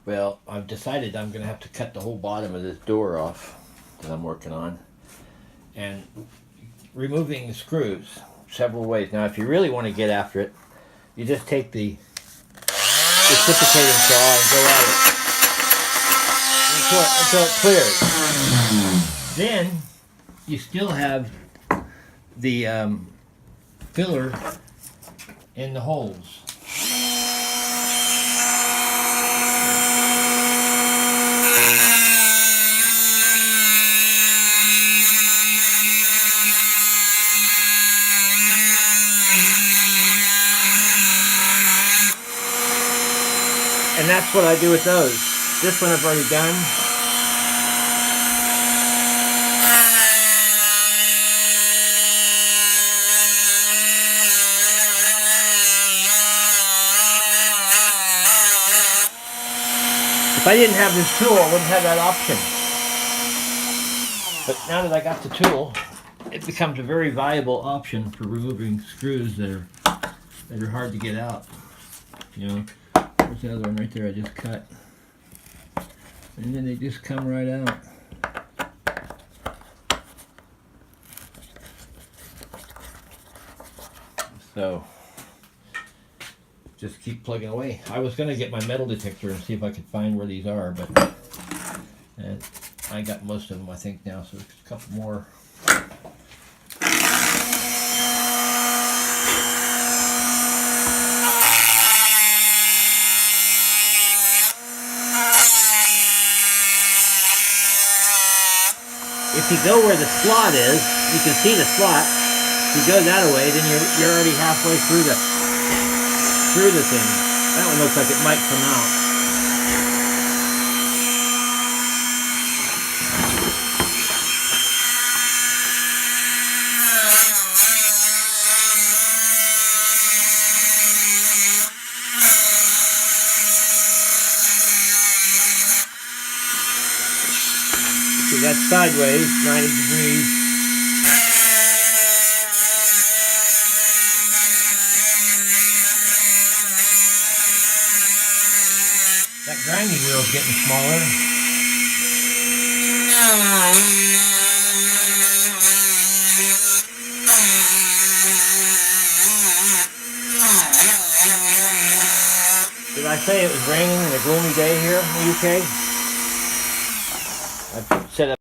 Well, I've decided I'm going to have to cut the whole bottom of this door off that I'm working on. And removing the screws several ways. Now, if you really want to get after it, you just take the reciprocating saw and go at it until it clears. Then you still have the filler in the holes. And that's what I do with those. This one I've already done. If I didn't have this tool, I wouldn't have that option. But now that I got the tool, it becomes a very viable option for removing screws that are hard to get out. You know, there's the other one right there I just cut. And then they just come right out. So just keep plugging away. I was going to get my metal detector and see if I could find where these are, but and I got most of them, I think, now, so there's a couple more. If you go where the slot is, you can see the slot. If you go that way, then you're already halfway through the thing. That one looks like it might come out. See, that's sideways, 90 degrees. That grinding wheel is getting smaller. Did I say it was raining and a gloomy day here in the UK? I've set up